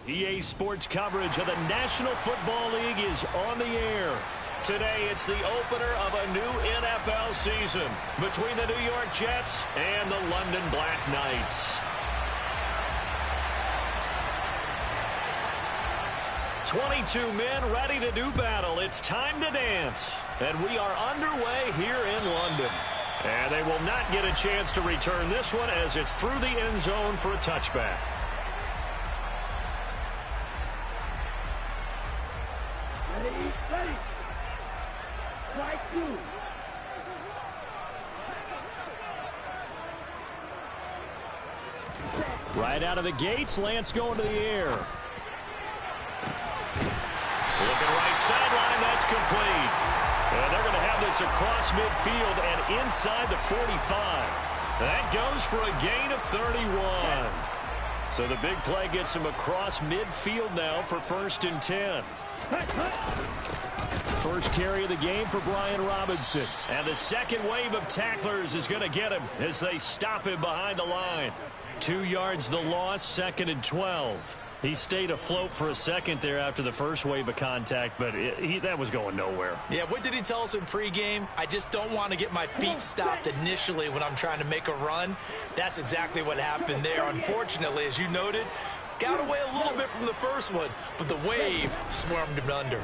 EA Sports coverage of the National Football League is on the air. Today, it's the opener of a new NFL season between the New York Jets and the London Black Knights. 22 men ready to do battle. It's time to dance. And we are underway here in London. And they will not get a chance to return this one as it's through the end zone for a touchback. Ready. Strike two. Right out of the gates, Lance going to the air. Looking right sideline, that's complete. And they're going to have this across midfield and inside the 45. That goes for a gain of 31. So the big play gets him across midfield now for 1st and 10. First carry of the game for Brian Robinson. And the second wave of tacklers is going to get him as they stop him behind the line. 2 yards the loss, 2nd and 12. He stayed afloat for a second there after the first wave of contact, but that was going nowhere. Yeah, what did he tell us in pregame? I just don't want to get my feet stopped initially when I'm trying to make a run. That's exactly what happened there. Unfortunately, as you noted, got away a little bit from the first one, but the wave swarmed him under.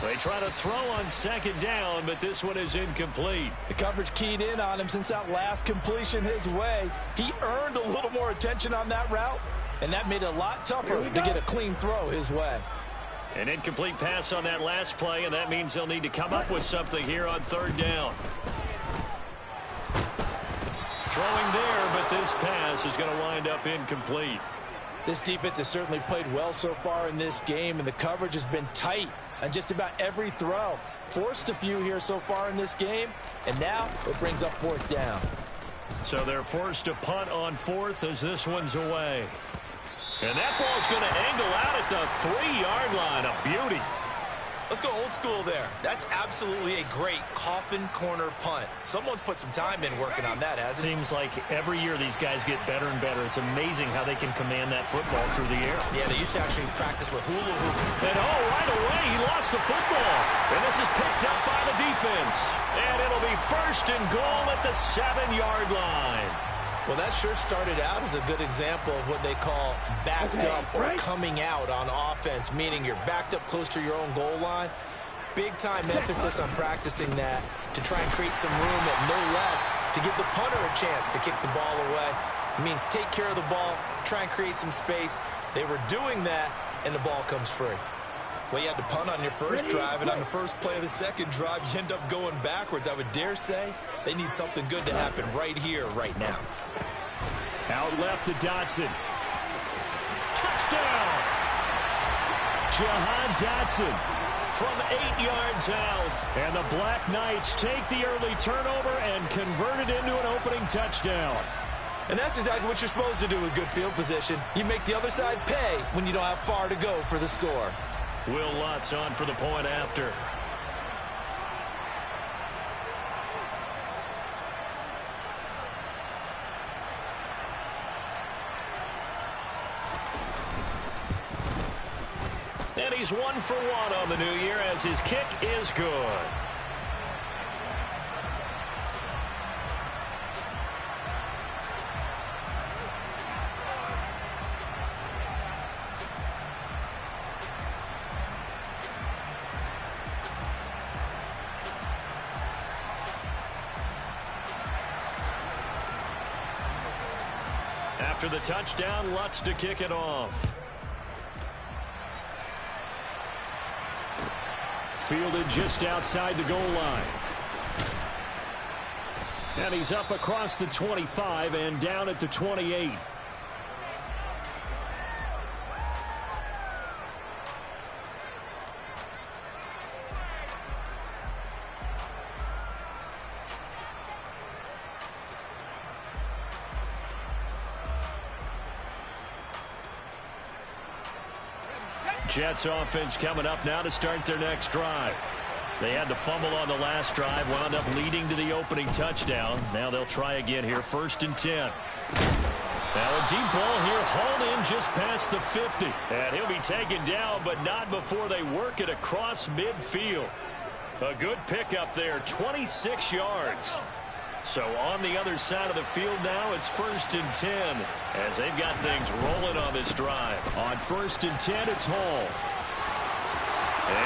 They try to throw on 2nd down, but this one is incomplete. The coverage keyed in on him since that last completion his way. He earned a little more attention on that route, and that made it a lot tougher to get a clean throw his way. An incomplete pass on that last play, and that means they'll need to come up with something here on 3rd down. Throwing there, but this pass is going to wind up incomplete. This defense has certainly played well so far in this game, and the coverage has been tight on just about every throw. Forced a few here so far in this game, and now it brings up 4th down. So they're forced to punt on 4th as this one's away. And that ball's going to angle out at the 3-yard line. A beauty. Let's go old school there. That's absolutely a great coffin corner punt. Someone's put some time in working on that, hasn't it? Seems like every year these guys get better and better. It's amazing how they can command that football through the air. Yeah, they used to actually practice with hula hoop. And right away, he lost the football. And this is picked up by the defense. And it'll be 1st and goal at the 7-yard line. Well, that sure started out as a good example of what they call backed up or coming out on offense, meaning you're backed up close to your own goal line. Big-time emphasis on practicing that to try and create some room at no less to give the punter a chance to kick the ball away. It means take care of the ball, try and create some space. They were doing that, and the ball comes free. Well, you had to punt on your first drive, and on the first play of the second drive, you end up going backwards. I would dare say they need something good to happen right here, right now. Out left to Dotson. Touchdown! Jahan Dotson from 8 yards out. And the Black Knights take the early turnover and convert it into an opening touchdown. And that's exactly what you're supposed to do with good field position. You make the other side pay when you don't have far to go for the score. Will Lutz on for the point after. And he's 1 for 1 on the new year as his kick is good. After the touchdown, Lutz to kick it off. Fielded just outside the goal line. And he's up across the 25 and down at the 28. Jets offense coming up now to start their next drive. They had to fumble on the last drive, wound up leading to the opening touchdown. Now they'll try again here, 1st and 10. Now a deep ball here hauled in just past the 50. And he'll be taken down, but not before they work it across midfield. A good pickup there, 26 yards. So on the other side of the field now, it's 1st and 10 as they've got things rolling on this drive. On 1st and 10, it's Hall.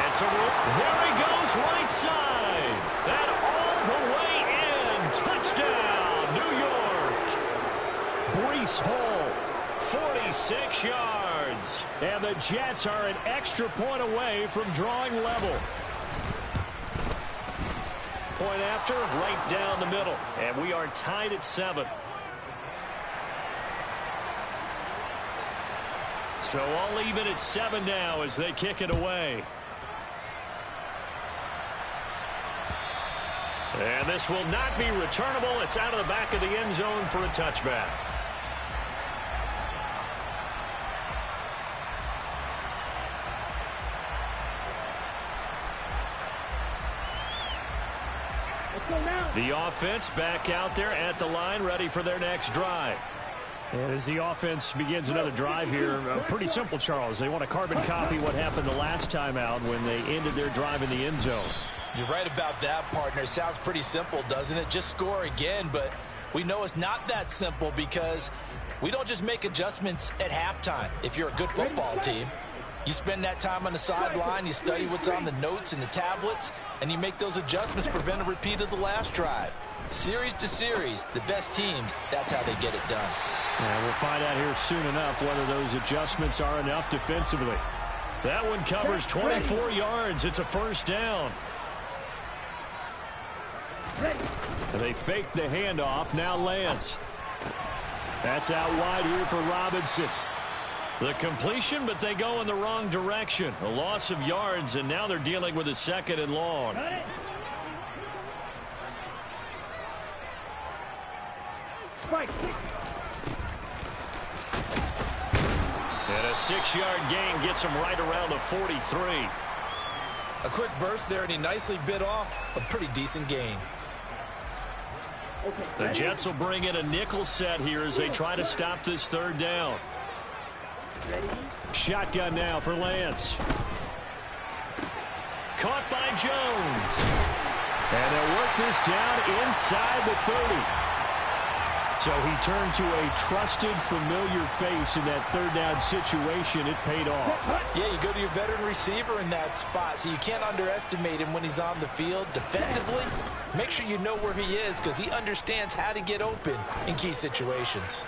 It's a there he goes, right side. And all the way in. Touchdown, New York. Breece Hall, 46 yards. And the Jets are an extra point away from drawing level. Point after, right down the middle. And we are tied at 7. So all even at 7 now as they kick it away. And this will not be returnable. It's out of the back of the end zone for a touchback. The offense back out there at the line, ready for their next drive. And as the offense begins another drive here, pretty simple, Charles. They want to carbon copy what happened the last time out when they ended their drive in the end zone. You're right about that, partner. Sounds pretty simple, doesn't it? Just score again, but we know it's not that simple because we don't just make adjustments at halftime. If you're a good football team, you spend that time on the sideline, you study what's on the notes and the tablets, and you make those adjustments to prevent a repeat of the last drive. Series to series, the best teams, that's how they get it done. And we'll find out here soon enough whether those adjustments are enough defensively. That one covers 24 yards. It's a 1st down. And they fake the handoff. Now Lance. That's out wide here for Robinson. The completion, but they go in the wrong direction. A loss of yards, and now they're dealing with a 2nd and long. And a 6-yard gain gets him right around the 43. A quick burst there, and he nicely bit off a pretty decent gain. The Jets will bring in a nickel set here as they try to stop this 3rd down. Shotgun now for Lance. Caught by Jones. And they'll work this down inside the 30. So he turned to a trusted, familiar face in that 3rd down situation. It paid off. Yeah, you go to your veteran receiver in that spot, so you can't underestimate him when he's on the field. Defensively, make sure you know where he is because he understands how to get open in key situations.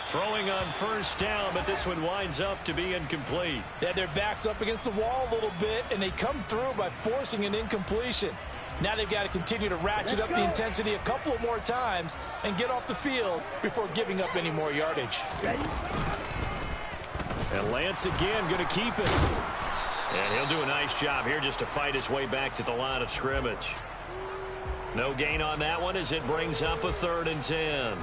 Throwing on 1st down, but this one winds up to be incomplete. Yeah, their back's up against the wall a little bit, and they come through by forcing an incompletion. Now they've got to continue to ratchet up the intensity a couple of more times and get off the field before giving up any more yardage. And Lance again going to keep it. And he'll do a nice job here just to fight his way back to the line of scrimmage. No gain on that one as it brings up a 3rd and 10.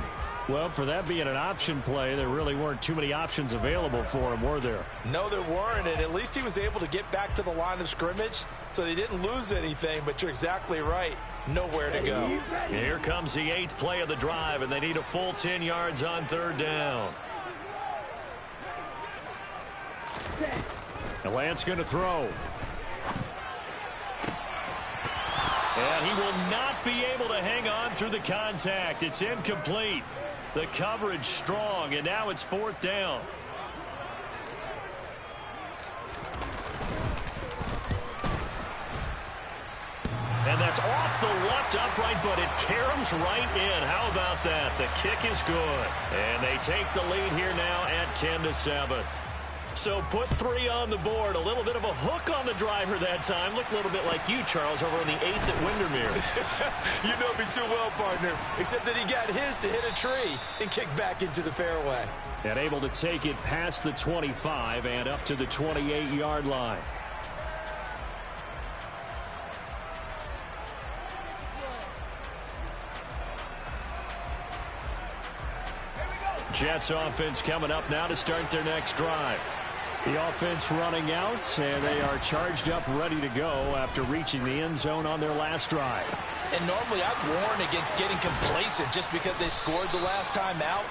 Well, for that being an option play, there really weren't too many options available for him, were there? No, there weren't, and at least he was able to get back to the line of scrimmage, so they didn't lose anything, but you're exactly right. Nowhere to go. Here comes the 8th play of the drive, and they need a full 10 yards on 3rd down. And Lance going to throw. And he will not be able to hang on through the contact. It's incomplete. The coverage strong, and now it's 4th down. And that's off the left upright, but it caroms right in. How about that? The kick is good. And they take the lead here now at 10-7. So put 3 on the board. A little bit of a hook on the driver that time. Looked a little bit like you, Charles, over on the 8th at Windermere. You know me too well, partner. Except that he got his to hit a tree and kick back into the fairway. And able to take it past the 25 and up to the 28-yard line. Jets offense coming up now to start their next drive. The offense running out, and they are charged up, ready to go after reaching the end zone on their last drive. And normally I'd warn against getting complacent just because they scored the last time out.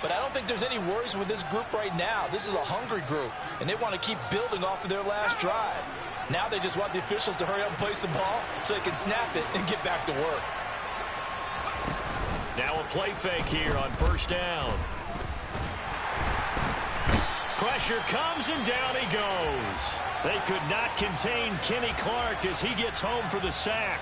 but I don't think there's any worries with this group right now. This is a hungry group, and they want to keep building off of their last drive. Now they just want the officials to hurry up and place the ball so they can snap it and get back to work. Now a play fake here on first down. Pressure comes, and down he goes. They could not contain Kenny Clark as he gets home for the sack.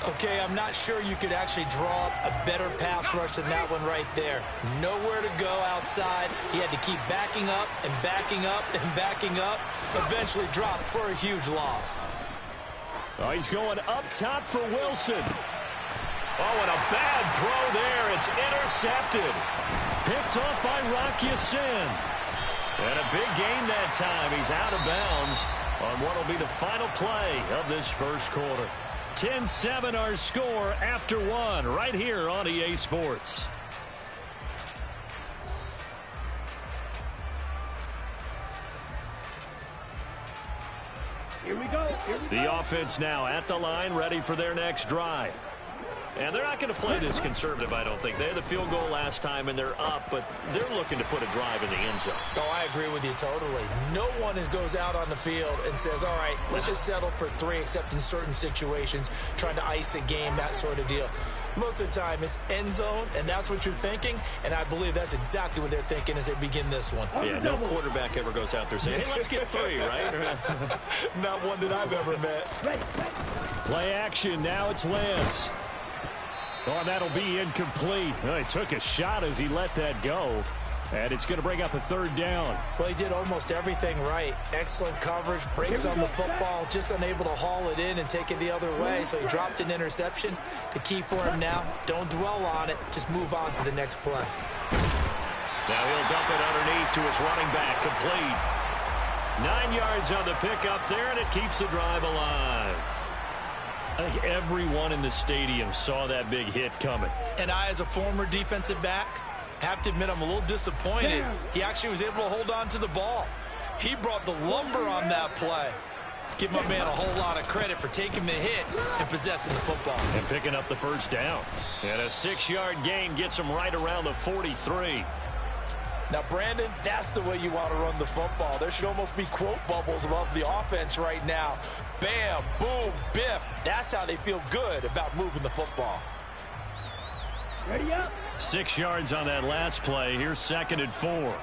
Okay, I'm not sure you could actually draw up a better pass rush than that one right there. Nowhere to go outside. He had to keep backing up and backing up and backing up. Eventually dropped for a huge loss. Oh, he's going up top for Wilson. Oh, and a bad throw there. It's intercepted. Picked off by Rock Ya-Sin. And a big gain that time. He's out of bounds on what will be the final play of this first quarter. 10-7 our score after one right here on EA Sports. Here we go. The offense now at the line, ready for their next drive. And they're not going to play this conservative, I don't think. They had the field goal last time, and they're up, but they're looking to put a drive in the end zone. Oh, I agree with you totally. No one goes out on the field and says, all right, let's just settle for 3, except in certain situations, trying to ice a game, that sort of deal. Most of the time, it's end zone, and that's what you're thinking, and I believe that's exactly what they're thinking as they begin this one. Yeah, no quarterback ever goes out there saying, hey, let's get 3, right? Not one that I've ever met. Play action. Now it's Lance. Oh, that'll be incomplete. He took a shot as he let that go. And it's going to bring up a third down. Well, he did almost everything right. Excellent coverage, breaks on the football, just unable to haul it in and take it the other way. So he dropped an interception. The key for him now, don't dwell on it. Just move on to the next play. Now he'll dump it underneath to his running back, complete. 9 yards on the pickup there, and it keeps the drive alive. I think everyone in the stadium saw that big hit coming. And I, as a former defensive back, have to admit I'm a little disappointed. He actually was able to hold on to the ball. He brought the lumber on that play. Give my man a whole lot of credit for taking the hit and possessing the football. And picking up the first down. And a 6-yard gain gets him right around the 43. Now, Brandon, that's the way you want to run the football. There should almost be quote bubbles above the offense right now. Bam, boom, biff. That's how they feel good about moving the football. Ready up. 6 yards on that last play. Here's 2nd and 4.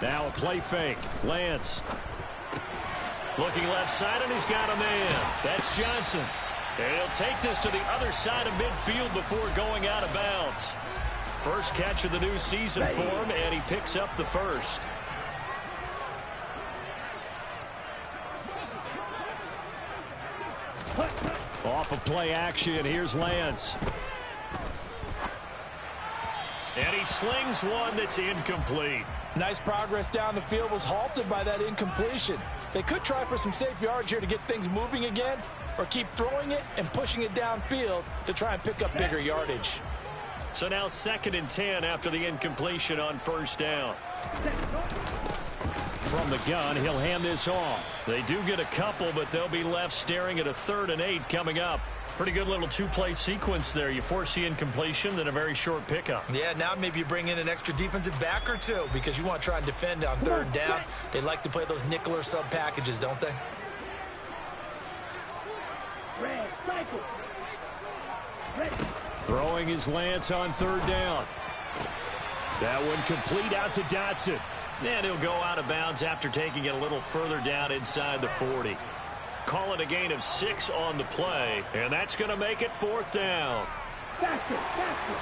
Now a play fake. Lance. Looking left side, and he's got a man. That's Johnson. And he'll take this to the other side of midfield before going out of bounds. First catch of the new season for him, and he picks up the first. Off of play action, here's Lance. And he slings one that's incomplete. Nice progress down the field, was halted by that incompletion. They could try for some safe yards here to get things moving again, or keep throwing it and pushing it downfield to try and pick up bigger yardage. So now 2nd and 10 after the incompletion on first down. From the gun, he'll hand this off. They do get a couple, but they'll be left staring at a 3rd and 8 coming up. Pretty good little 2-play sequence there. You force the incompletion, then a very short pickup. Yeah, now maybe you bring in an extra defensive back or 2 because you want to try and defend on 3rd down. They like to play those nickel or sub packages, don't they? Red, cycle. Ready. Throwing his Lance on 3rd down. That one complete out to Dotson. And he'll go out of bounds after taking it a little further down inside the 40. Call it a gain of 6 on the play, and that's going to make it 4th down. Faster, faster.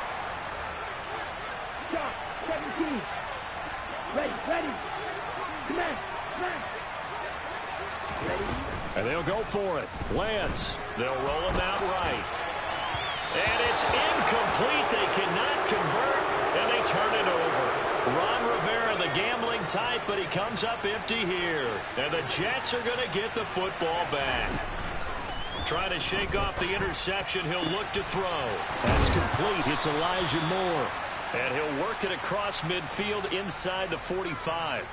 Shot, 17. Ready, ready. Command, command. Ready. And they'll go for it. Lance, they'll roll him out right. And it's incomplete. They cannot convert, and they turn it over. Ron Rivera, the gambling type, but he comes up empty here. And the Jets are going to get the football back. Trying to shake off the interception. He'll look to throw. That's complete. It's Elijah Moore. And he'll work it across midfield inside the 45.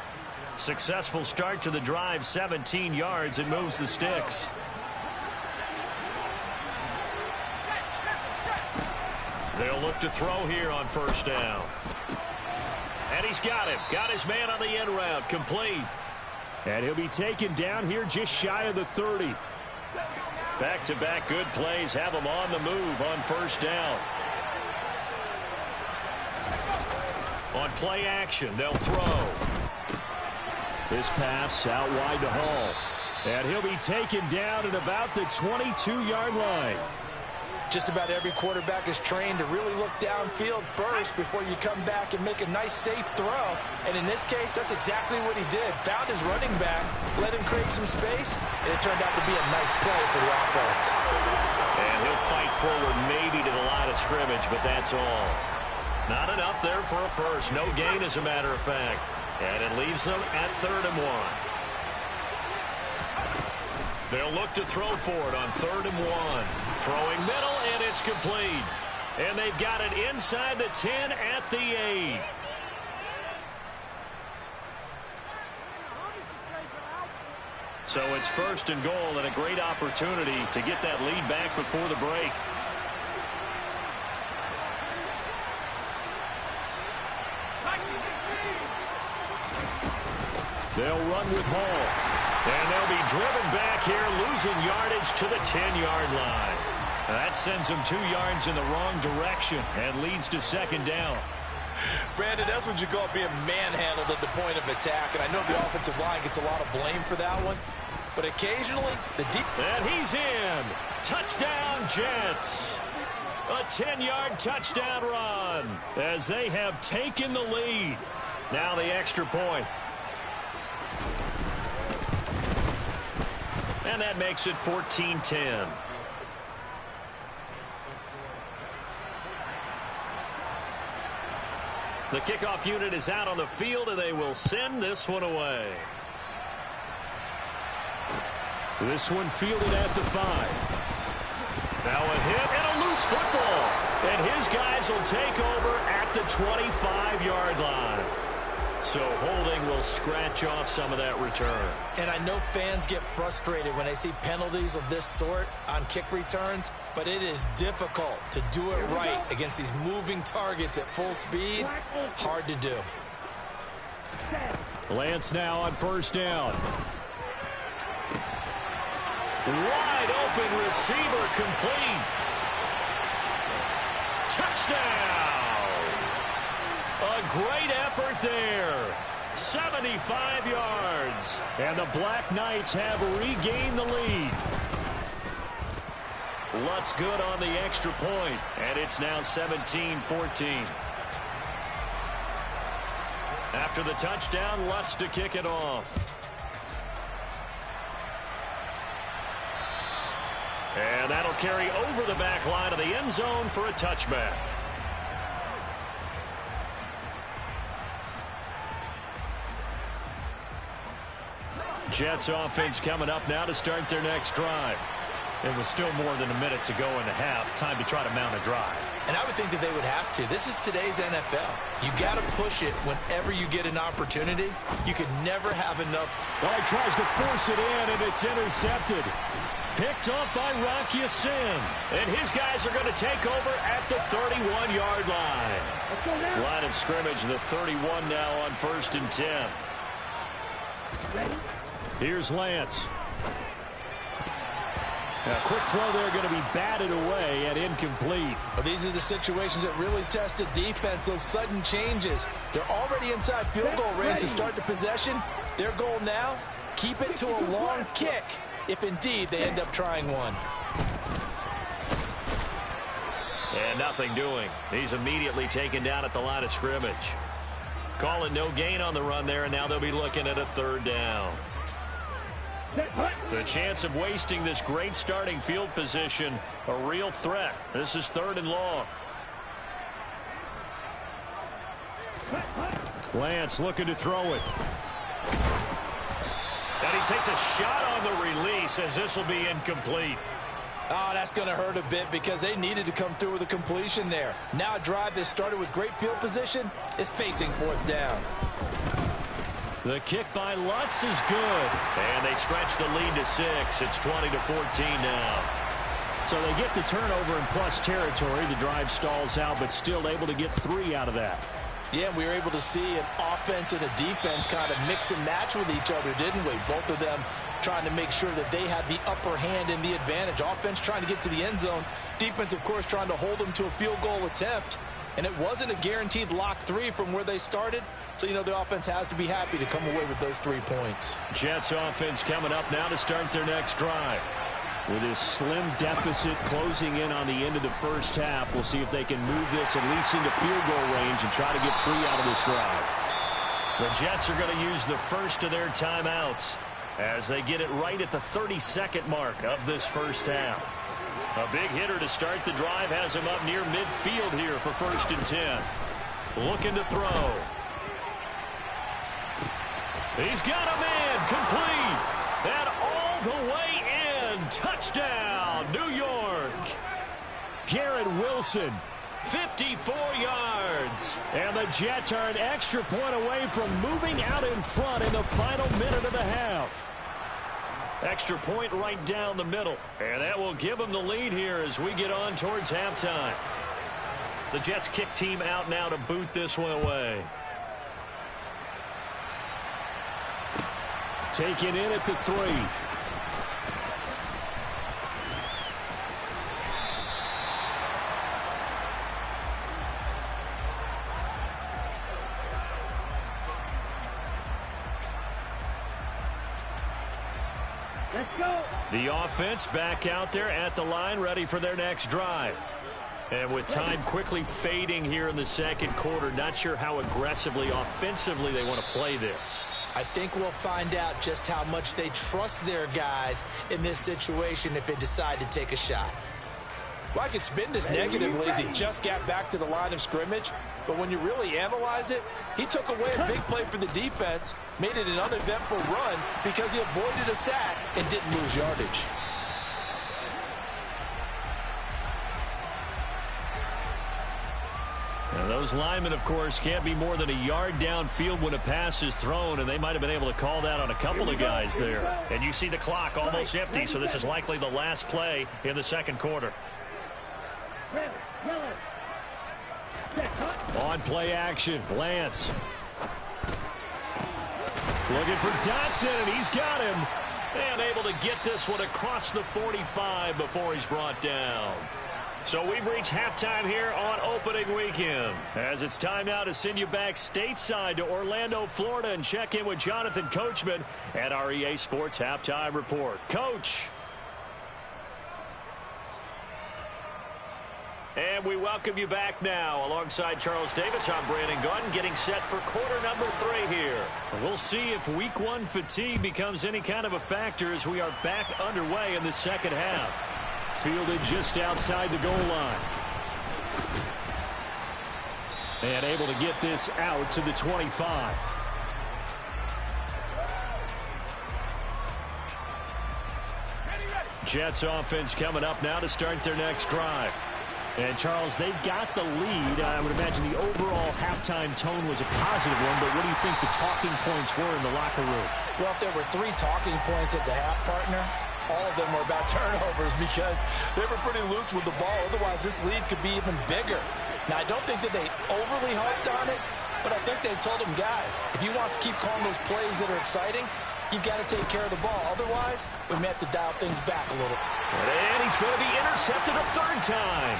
Successful start to the drive, 17 yards, and moves the sticks. They'll look to throw here on first down. And he's got him. Got his man on the end route. Complete. And he'll be taken down here just shy of the 30. Back-to-back good plays have him on the move on first down. On play action, they'll throw. This pass out wide to Hall. And he'll be taken down at about the 22-yard line. Just about every quarterback is trained to really look downfield first before you come back and make a nice, safe throw. And in this case, that's exactly what he did. Found his running back, let him create some space, and it turned out to be a nice play for the offense. And he'll fight forward maybe to the line of scrimmage, but that's all. Not enough there for a first. No gain, as a matter of fact. And it leaves them at 3rd and 1. They'll look to throw for it on 3rd and 1. Throwing middle, and it's complete. And they've got it inside the 10 at the 8. So it's 1st and goal, and a great opportunity to get that lead back before the break. They'll run with Hall. And they'll be driven back here, losing yardage to the 10-yard line. That sends them 2 yards in the wrong direction and leads to 2nd down. Brandon, that's what you call being manhandled at the point of attack. And I know the offensive line gets a lot of blame for that one. But occasionally, the deep... And he's in. Touchdown, Jets. A 10-yard touchdown run as they have taken the lead. Now the extra point. And that makes it 14-10. The kickoff unit is out on the field, and they will send this one away. This one fielded at the 5. Now a hit and a loose football. And his guys will take over at the 25-yard line. So holding will scratch off some of that return. And I know fans get frustrated when they see penalties of this sort on kick returns, but it is difficult to do it right against these moving targets at full speed. Hard to do. Lance now on first down. Wide open receiver, complete. Touchdown! A great effort there. 75 yards. And the Black Knights have regained the lead. Lutz good on the extra point, and it's now 17-14. After the touchdown, Lutz to kick it off. And that'll carry over the back line of the end zone for a touchback. Jets offense coming up now to start their next drive. It was still more than a minute to go in the half. Time to try to mount a drive. And I would think that they would have to. This is today's NFL. You got to push it whenever you get an opportunity. You could never have enough. Well, he tries to force it in, and it's intercepted. Picked up by Rock Ya-Sin. And his guys are going to take over at the 31-yard line. Line of scrimmage, the 31 now on 1st and 10. Ready? Here's Lance. A quick throw there going to be batted away and incomplete. Well, these are the situations that really test the defense, those sudden changes. They're already inside field goal range to start the possession. Their goal now, keep it to a long kick, if indeed they end up trying one. And nothing doing. He's immediately taken down at the line of scrimmage. Call it no gain on the run there, and now they'll be looking at a 3rd down. The chance of wasting this great starting field position, a real threat. This is 3rd and long. Lance looking to throw it. And he takes a shot on the release as this will be incomplete. Oh, that's going to hurt a bit because they needed to come through with a completion there. Now a drive that started with great field position is facing 4th down. The kick by Lutz is good. And they stretch the lead to 6. It's 20-14 now. So they get the turnover in plus territory. The drive stalls out, but still able to get 3 out of that. Yeah, we were able to see an offense and a defense kind of mix and match with each other, didn't we? Both of them trying to make sure that they have the upper hand and the advantage. Offense trying to get to the end zone. Defense, of course, trying to hold them to a field goal attempt. And it wasn't a guaranteed lock 3 from where they started. So, you know, the offense has to be happy to come away with those 3 points. Jets offense coming up now to start their next drive. With his slim deficit closing in on the end of the first half, we'll see if they can move this at least into field goal range and try to get 3 out of this drive. The Jets are going to use the first of their timeouts as they get it right at the 32nd mark of this first half. A big hitter to start the drive has him up near midfield here for 1st and 10. Looking to throw. He's got him in, complete, and all the way in. Touchdown, New York. Garrett Wilson, 54 yards. And the Jets are an extra point away from moving out in front in the final minute of the half. Extra point right down the middle. And that will give them the lead here as we get on towards halftime. The Jets kick team out now to boot this one away. Taken in at the 3. Let's go. The offense back out there at the line, ready for their next drive. And with time quickly fading here in the second quarter, not sure how aggressively, offensively they want to play this. I think we'll find out just how much they trust their guys in this situation if they decide to take a shot. Like it's been this negatively as he just got back to the line of scrimmage. But when you really analyze it, he took away a big play for the defense, made it an uneventful run because he avoided a sack and didn't lose yardage. And those linemen, of course, can't be more than a yard downfield when a pass is thrown, and they might have been able to call that on a couple of guys there. And you see the clock almost empty, so this is likely the last play in the second quarter. On play action, Lance. Looking for Dotson, and he's got him. And able to get this one across the 45 before he's brought down. So we've reached halftime here on opening weekend. As it's time now to send you back stateside to Orlando, Florida, and check in with Jonathan Coachman at our EA Sports Halftime Report. Coach. And we welcome you back now. Alongside Charles Davis, I'm Brandon Gunn, getting set for quarter number 3 here. We'll see if week 1 fatigue becomes any kind of a factor as we are back underway in the second half. Fielded just outside the goal line. And able to get this out to the 25. Jets offense coming up now to start their next drive. And, Charles, they've got the lead. I would imagine the overall halftime tone was a positive one, but what do you think the talking points were in the locker room? Well, if there were 3 talking points at the half, partner, all of them were about turnovers because they were pretty loose with the ball. Otherwise, this lead could be even bigger. Now, I don't think that they overly harped on it, but I think they told them, guys, if you want to keep calling those plays that are exciting, you've got to take care of the ball. Otherwise, we may have to dial things back a little. And he's going to be intercepted a 3rd time.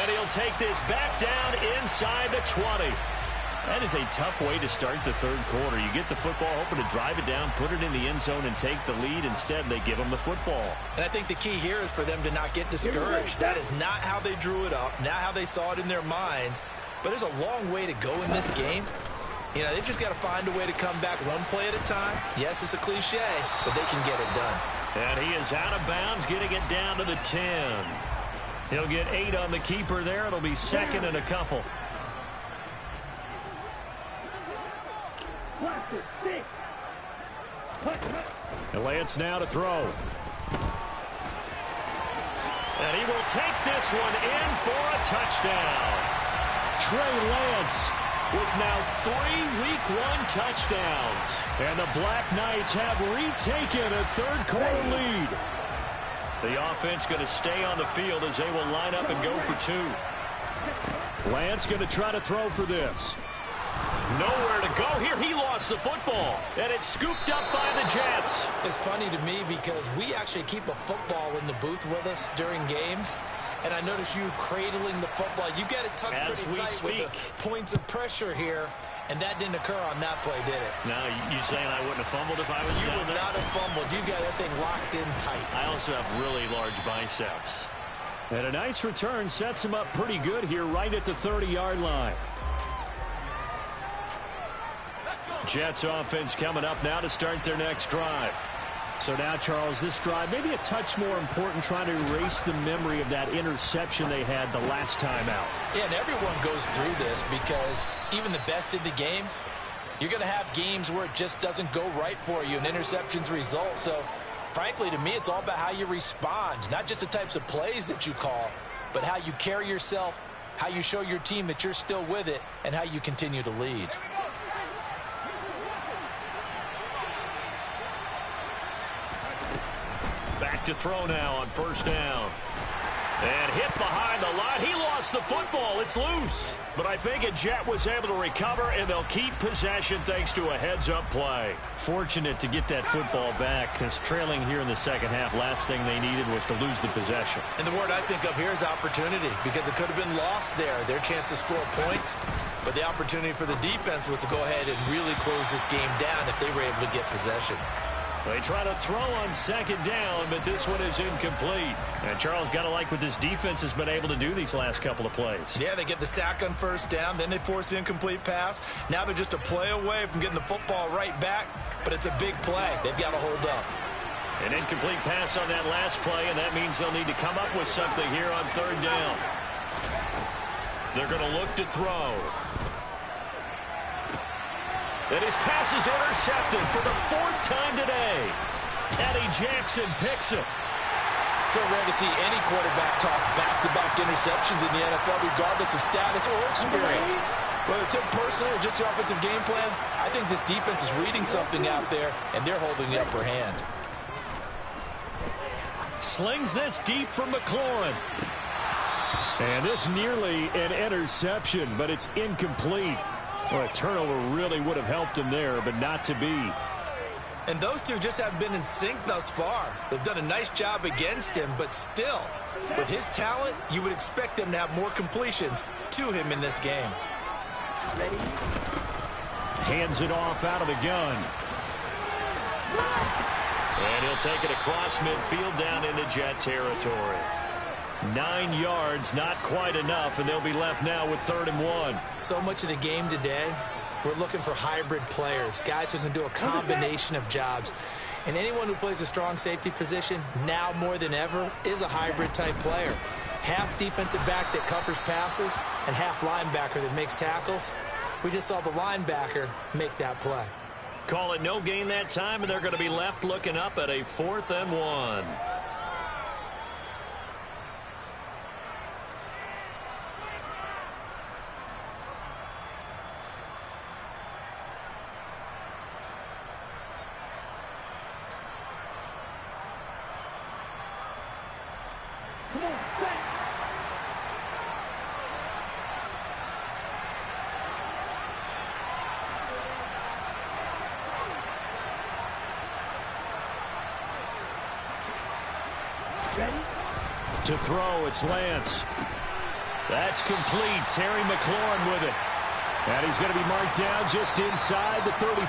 And he'll take this back down inside the 20. That is a tough way to start the 3rd quarter. You get the football, hoping to drive it down, put it in the end zone, and take the lead. Instead, they give them the football. And I think the key here is for them to not get discouraged. That is not how they drew it up, not how they saw it in their minds. But there's a long way to go in this game. You know, they've just got to find a way to come back one play at a time. Yes, it's a cliche, but they can get it done. And he is out of bounds, getting it down to the 10. He'll get 8 on the keeper there. It'll be 2nd and a couple. Lance now to throw. And he will take this one in for a touchdown. Trey Lance with now 3 Week 1 touchdowns. And the Black Knights have retaken a 3rd quarter lead. The offense going to stay on the field as they will line up and go for 2. Lance going to try to throw for this. Nowhere to go here. He lost the football, and it's scooped up by the Jets. It's funny to me because we actually keep a football in the booth with us during games, and I notice you cradling the football. You get it tucked pretty tight with the points of pressure here, and that didn't occur on that play, did it? Now, you saying I wouldn't have fumbled if I was You down would there? not have fumbled. You got that thing locked in tight. I also have really large biceps. And a nice return sets him up pretty good here right at the 30-yard line. Jets offense coming up now to start their next drive. So now, Charles, this drive maybe a touch more important, trying to erase the memory of that interception they had the last time out. Yeah, and everyone goes through this because even the best in the game, you're going to have games where it just doesn't go right for you and interceptions result. So, frankly, to me, it's all about how you respond, not just the types of plays that you call, but how you carry yourself, how you show your team that you're still with it, and how you continue to lead. Back to throw now on first down. And hit behind the line. He lost the football. It's loose. But I think a Jet was able to recover, and they'll keep possession thanks to a heads-up play. Fortunate to get that football back, because trailing here in the second half, last thing they needed was to lose the possession. And the word I think of here is opportunity, because it could have been lost there. Their chance to score points, but the opportunity for the defense was to go ahead and really close this game down if they were able to get possession. They try to throw on second down, but this one is incomplete. And Charles, got to like what this defense has been able to do these last couple of plays. Yeah, they get the sack on first down, then they force the incomplete pass. Now they're just a play away from getting the football right back, but it's a big play. They've got to hold up. An incomplete pass on that last play, and that means they'll need to come up with something here on third down. They're going to look to throw. And his pass is intercepted for the 4th time today. Eddie Jackson picks it. So rare to see any quarterback toss back-to-back interceptions in the NFL, regardless of status or experience. Whether it's him personally or just the offensive game plan, I think this defense is reading something out there, and they're holding the upper hand. Slings this deep from McLaurin. And this nearly an interception, but it's incomplete. Well, a turnover really would have helped him there, but not to be. And those two just haven't been in sync thus far. They've done a nice job against him, but still, with his talent, you would expect them to have more completions to him in this game. Ready? Hands it off out of the gun. And he'll take it across midfield down into Jet territory. 9 yards, not quite enough, and they'll be left now with 3rd and 1. So much of the game today, we're looking for hybrid players, guys who can do a combination of jobs. And anyone who plays a strong safety position, now more than ever, is a hybrid type player. Half defensive back that covers passes and half linebacker that makes tackles. We just saw the linebacker make that play. Call it no gain that time, and they're going to be left looking up at a 4th and 1. To throw, it's Lance. That's complete. Terry McLaurin with it. And he's going to be marked down just inside the 35.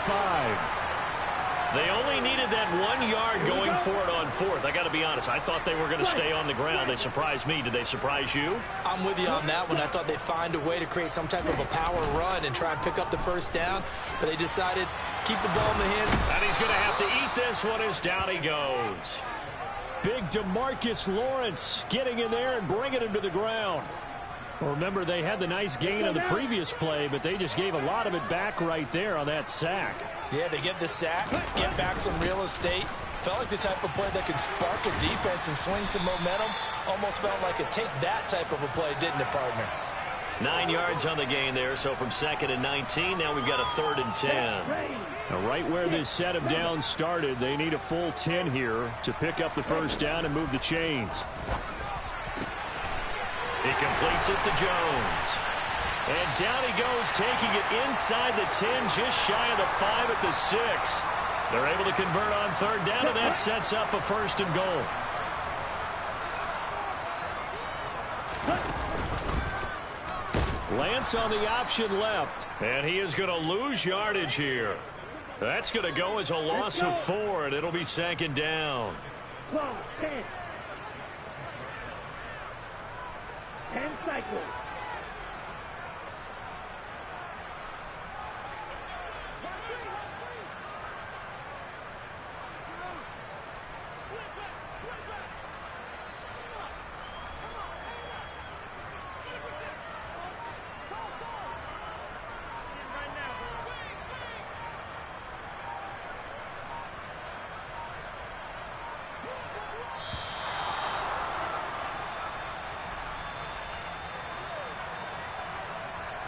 They only needed that 1 yard going for it on 4th. I got to be honest. I thought they were going to stay on the ground. They surprised me. Did they surprise you? I'm with you on that one. I thought they'd find a way to create some type of a power run and try and pick up the first down. But they decided keep the ball in the hands. And he's going to have to eat this one as down he goes. Big DeMarcus Lawrence getting in there and bringing him to the ground. Remember, they had the nice gain on the previous play, but they just gave a lot of it back right there on that sack. Yeah, they get the sack, get back some real estate. Felt like the type of play that can spark a defense and swing some momentum. Almost felt like a take that type of a play, didn't it, partner? 9 yards on the gain there, so from 2nd and 19, now we've got a 3rd and 10. Now right where this set of downs started, they need a full 10 here to pick up the first down and move the chains. He completes it to Jones. And down he goes, taking it inside the 10, just shy of the 5 at the 6. They're able to convert on 3rd down, and that sets up a 1st and goal. Lance on the option left, and he is going to lose yardage here. That's going to go as a loss of 4, and it'll be 2nd down. 10. 10 cycles.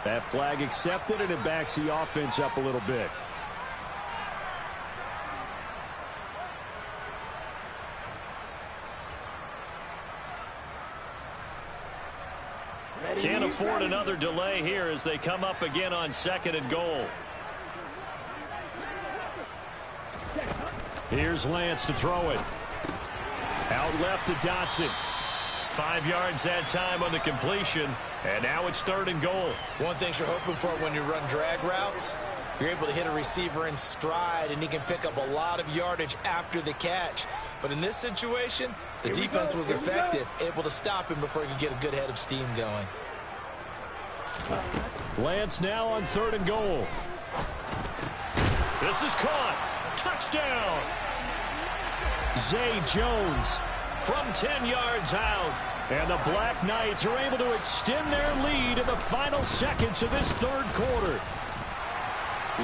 That flag accepted, and it backs the offense up a little bit. Can't afford another delay here as they come up again on 2nd and goal. Here's Lance to throw it. Out left to Dotson. 5 yards that time on the completion, and now it's 3rd and goal. One thing you're hoping for when you run drag routes, you're able to hit a receiver in stride, and he can pick up a lot of yardage after the catch. But in this situation, the defense was effective, able to stop him before he could get a good head of steam going. Lance now on 3rd and goal. This is caught. Touchdown. Zay Jones from 10 yards out. And the Black Knights are able to extend their lead in the final seconds of this 3rd quarter.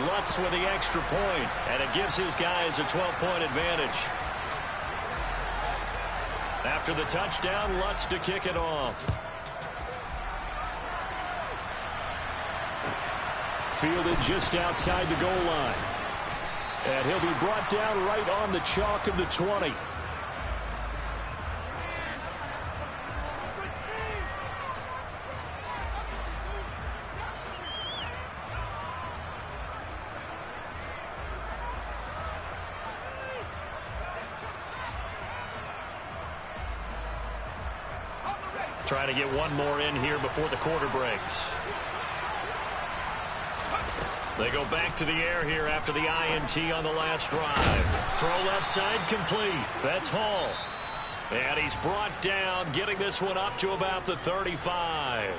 Lutz with the extra point, and it gives his guys a 12-point advantage. After the touchdown, Lutz to kick it off. Fielded just outside the goal line. And he'll be brought down right on the chalk of the 20. Trying to get one more in here before the quarter breaks. They go back to the air here after the INT on the last drive. Throw left side complete. That's Hall. And he's brought down, getting this one up to about the 35.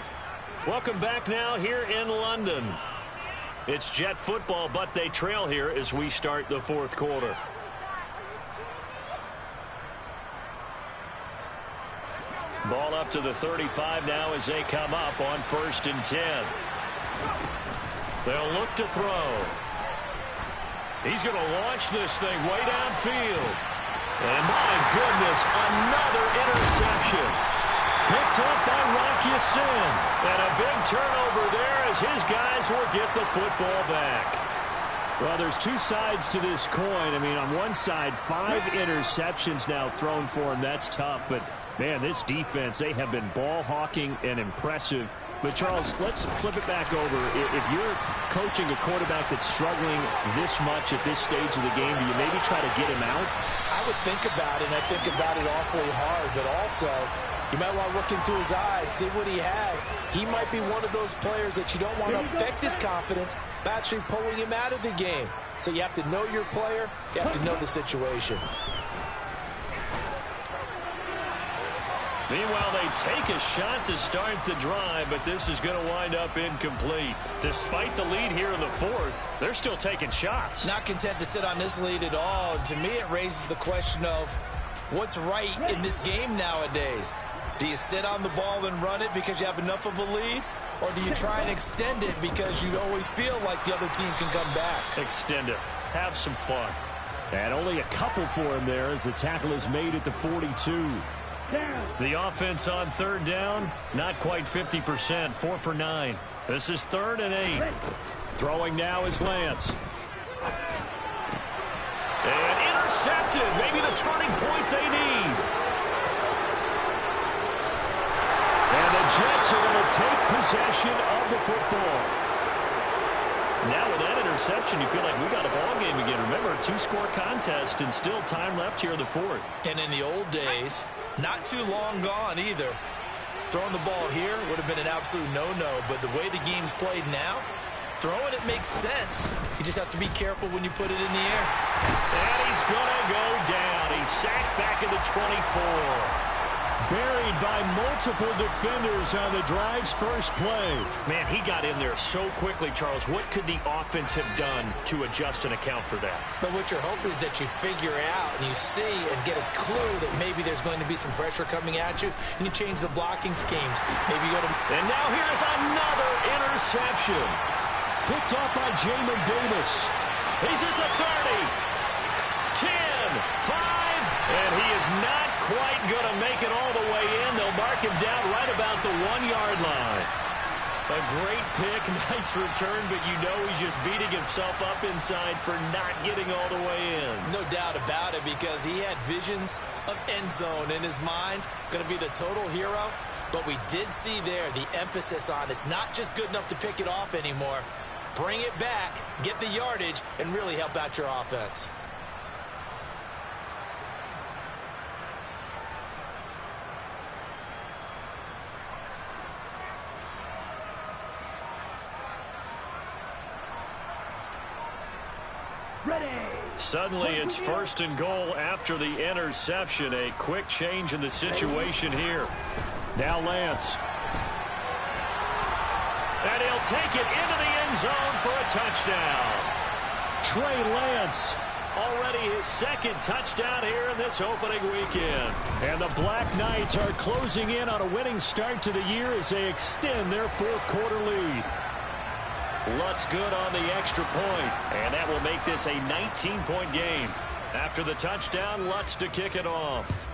Welcome back now here in London. It's Jet football, but they trail here as we start the 4th quarter. Ball up to the 35 now as they come up on 1st and 10. They'll look to throw. He's going to launch this thing way downfield. And my goodness, another interception. Picked up by Rock Ya-Sin. And a big turnover there as his guys will get the football back. Well, there's two sides to this coin. I mean, on one side, 5 interceptions now thrown for him. That's tough. But, man, this defense, they have been ball hawking and impressive. But, Charles, let's flip it back over. If you're coaching a quarterback that's struggling this much at this stage of the game, do you maybe try to get him out? I would think about it, and I think about it awfully hard. But also, you might want to look into his eyes, see what he has. He might be one of those players that you don't want to affect his confidence by actually pulling him out of the game. So you have to know your player. You have to know the situation. Meanwhile, they take a shot to start the drive, but this is going to wind up incomplete. Despite the lead here in the 4th, they're still taking shots. Not content to sit on this lead at all. And to me, it raises the question of what's right in this game nowadays. Do you sit on the ball and run it because you have enough of a lead? Or do you try and extend it because you always feel like the other team can come back? Extend it. Have some fun. And only a couple for him there as the tackle is made at the 42. Down. The offense on third down, not quite 50%, 4 for 9. This is 3rd and 8. Ready. Throwing now is Lance. And intercepted. Maybe the turning point they need. And the Jets are going to take possession of the football. Now with that interception, you feel like we got a ball game again. Remember, a 2-score contest and still time left here in the 4th. And in the old days, not too long gone either, throwing the ball here would have been an absolute no-no. But the way the game's played now, throwing it makes sense. You just have to be careful when you put it in the air. And he's going to go down. He's sacked back at the 24. Buried by multiple defenders on the drive's first play. Man, he got in there so quickly, Charles. What could the offense have done to adjust and account for that? But what you're hoping is that you figure out and you see and get a clue that maybe there's going to be some pressure coming at you, and you change the blocking schemes. Maybe you go to... And now here's another interception. Picked off by Jamin Davis. He's at the 30. 10, 5, and he is not quite going to make it all the way in. They'll mark him down right about the 1-yard line. A great pick, nice return, but you know he's just beating himself up inside for not getting all the way in. No doubt about it, because he had visions of end zone in his mind. Going to be the total hero. But we did see there the emphasis on it's not just good enough to pick it off anymore. Bring it back, get the yardage, and really help out your offense. Ready. Suddenly it's 1st and goal after the interception. A quick change in the situation here. Now Lance. And he'll take it into the end zone for a touchdown. Trey Lance. Already his 2nd touchdown here in this opening weekend. And the Black Knights are closing in on a winning start to the year as they extend their 4th quarter lead. Lutz good on the extra point, and that will make this a 19-point game. After the touchdown, Lutz to kick it off.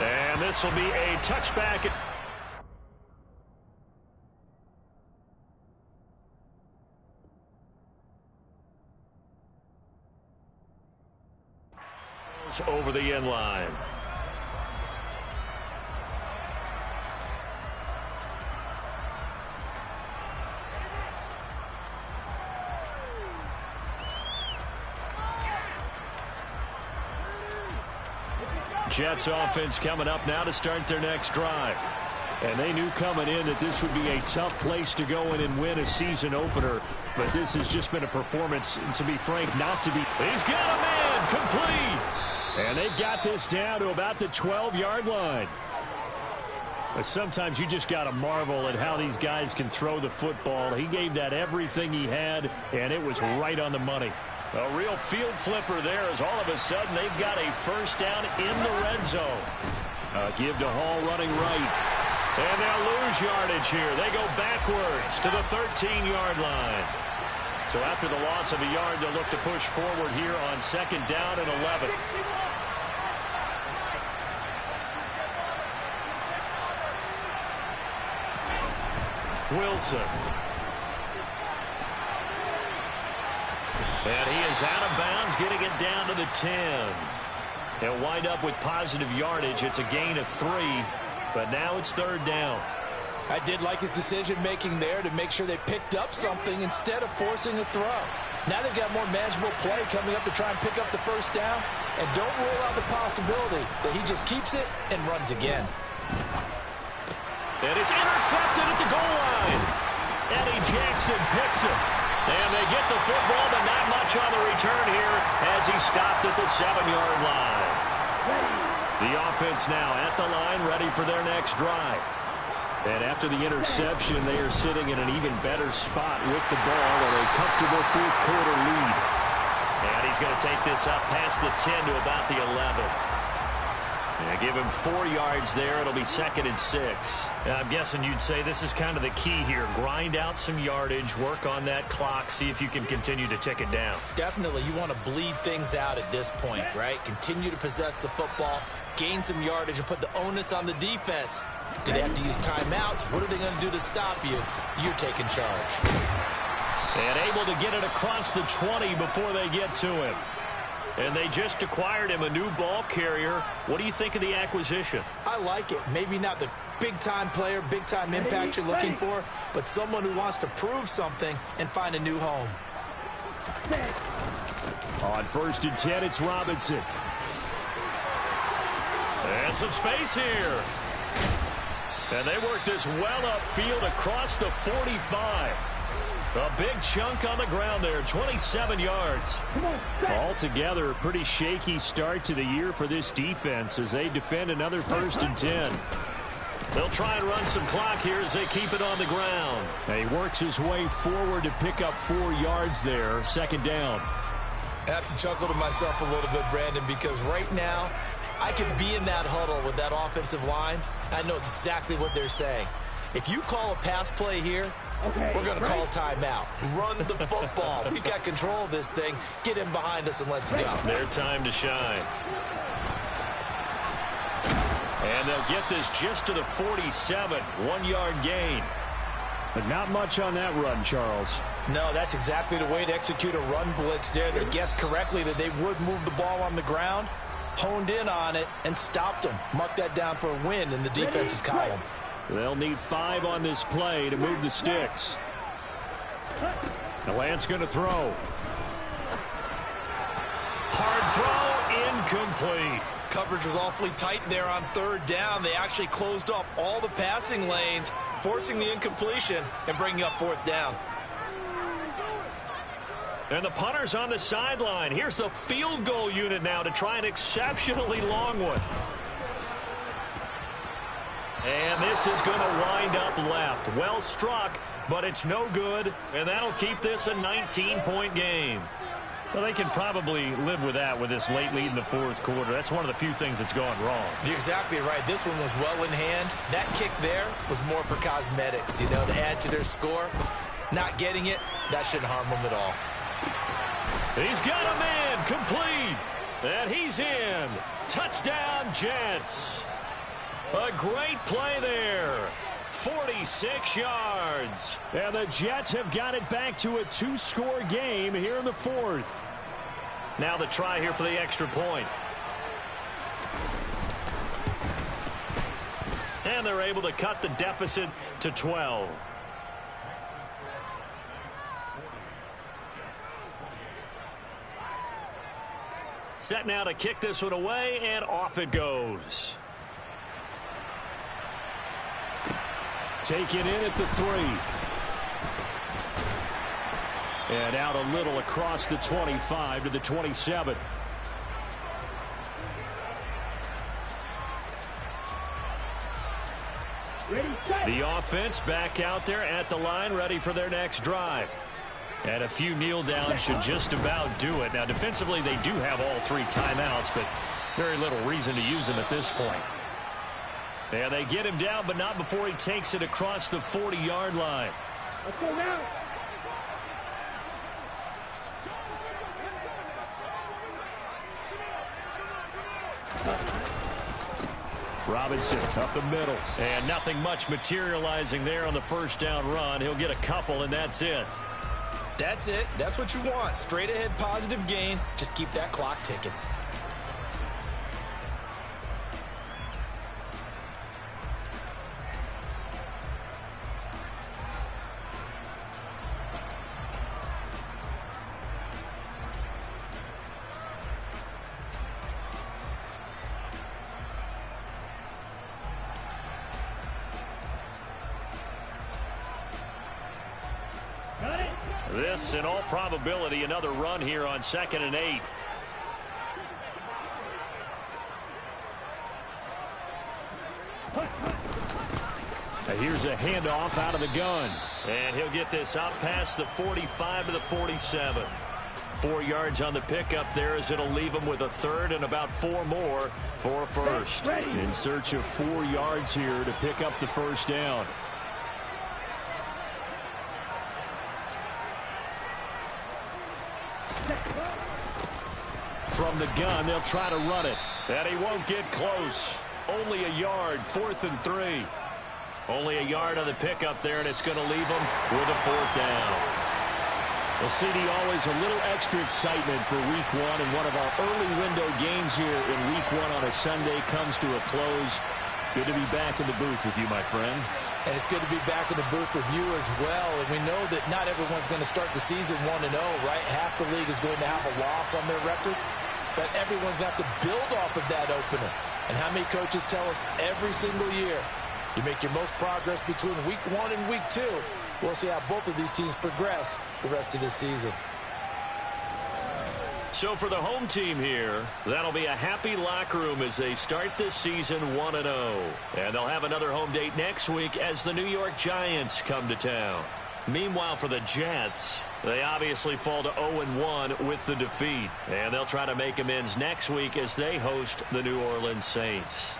And this will be a touchback. Over the end line. Jets offense coming up now to start their next drive. And they knew coming in that this would be a tough place to go in and win a season opener. But this has just been a performance, to be frank, not to be. He's got a man complete. And they've got this down to about the 12-yard line. But sometimes you just got to marvel at how these guys can throw the football. He gave that everything he had, and it was right on the money. A real field flipper there as all of a sudden they've got a 1st down in the red zone. Give to Hall running right. And they'll lose yardage here. They go backwards to the 13-yard line. So after the loss of a yard, they'll look to push forward here on 2nd down and 11. Wilson. And he is out of bounds, getting it down to the 10. He'll wind up with positive yardage. It's a gain of 3, but now it's 3rd down. I did like his decision-making there to make sure they picked up something instead of forcing a throw. Now they've got more manageable play coming up to try and pick up the 1st down, and don't rule out the possibility that he just keeps it and runs again. And it's intercepted at the goal line. Eddie Jackson picks it. And they get the football, but not much on the return here as he stopped at the 7-yard line. The offense now at the line, ready for their next drive. And after the interception, they are sitting in an even better spot with the ball and a comfortable 4th quarter lead. And he's going to take this up past the 10 to about the 11. Yeah, give him 4 yards there. It'll be 2nd and 6. I'm guessing you'd say this is kind of the key here. Grind out some yardage, work on that clock, see if you can continue to tick it down. Definitely, you want to bleed things out at this point, right? Continue to possess the football, gain some yardage, and put the onus on the defense. Do they have to use timeouts? What are they going to do to stop you? You're taking charge. And able to get it across the 20 before they get to him. And they just acquired him a new ball carrier. What do you think of the acquisition? I like it. Maybe not the big-time player, big-time impact you're looking for, but someone who wants to prove something and find a new home. On 1st and 10, it's Robinson. And some space here. And they work this well upfield across the 45. A big chunk on the ground there, 27 yards. Altogether, a pretty shaky start to the year for this defense as they defend another 1st and 10. They'll try and run some clock here as they keep it on the ground. And he works his way forward to pick up 4 yards there, 2nd down. I have to chuckle to myself a little bit, Brandon, because right now I could be in that huddle with that offensive line. I know exactly what they're saying. If you call a pass play here, we're going to call timeout. Run the football. We've got control of this thing. Get in behind us and let's go. Their time to shine. And they'll get this just to the 47. 1-yard gain. But not much on that run, Charles. No, that's exactly the way to execute a run blitz there. They guessed correctly that they would move the ball on the ground, honed in on it, and stopped them. Mark that down for a win in the defense's column. They'll need 5 on this play to move the sticks. The Lance going to throw. Hard throw, incomplete. Coverage was awfully tight there on 3rd down. They actually closed off all the passing lanes, forcing the incompletion and bringing up 4th down. And the punter's on the sideline. Here's the field goal unit now to try an exceptionally long one. And this is going to wind up left. Well struck, but it's no good. And that'll keep this a 19-point game. Well, they can probably live with that with this late lead in the 4th quarter. That's one of the few things that's gone wrong. You're exactly right. This one was well in hand. That kick there was more for cosmetics, you know, to add to their score. Not getting it, that shouldn't harm them at all. He's got a man complete. And he's in. Touchdown, Jets. A great play there. 46 yards. And the Jets have got it back to a 2-score game here in the 4th. Now the try here for the extra point. And they're able to cut the deficit to 12. Set now to kick this one away, and off it goes. Taken in at the 3. And out a little across the 25 to the 27. The offense back out there at the line, ready for their next drive. And a few kneel downs should just about do it. Now, defensively, they do have all 3 timeouts, but very little reason to use them at this point. And they get him down, but not before he takes it across the 40-yard line. Let's go now. Robinson up the middle. And nothing much materializing there on the 1st down run. He'll get a couple, and that's it. That's it. That's what you want. Straight ahead positive gain. Just keep that clock ticking. This, in all probability, another run here on 2nd and 8. Here's a handoff out of the gun. And he'll get this out past the 45 to the 47. 4 yards on the pickup there, as it'll leave them with a third and about 4 more for a first. In search of 4 yards here to pick up the first down. From the gun, they'll try to run it. And he won't get close. Only a yard, 4th and 3. Only a yard on the pickup there, and it's going to leave them with a 4th down. Well, CD, always a little extra excitement for Week 1, and one of our early window games here in Week 1 on a Sunday comes to a close. Good to be back in the booth with you, my friend. And it's good to be back in the booth with you as well. And we know that not everyone's going to start the season 1-0, right? Half the league is going to have a loss on their record. But everyone's going to have to build off of that opener. And how many coaches tell us every single year, you make your most progress between Week 1 and Week 2. We'll see how both of these teams progress the rest of this season. So for the home team here, that'll be a happy locker room as they start this season 1-0. And they'll have another home date next week as the New York Giants come to town. Meanwhile, for the Jets, they obviously fall to 0-1 with the defeat. And they'll try to make amends next week as they host the New Orleans Saints.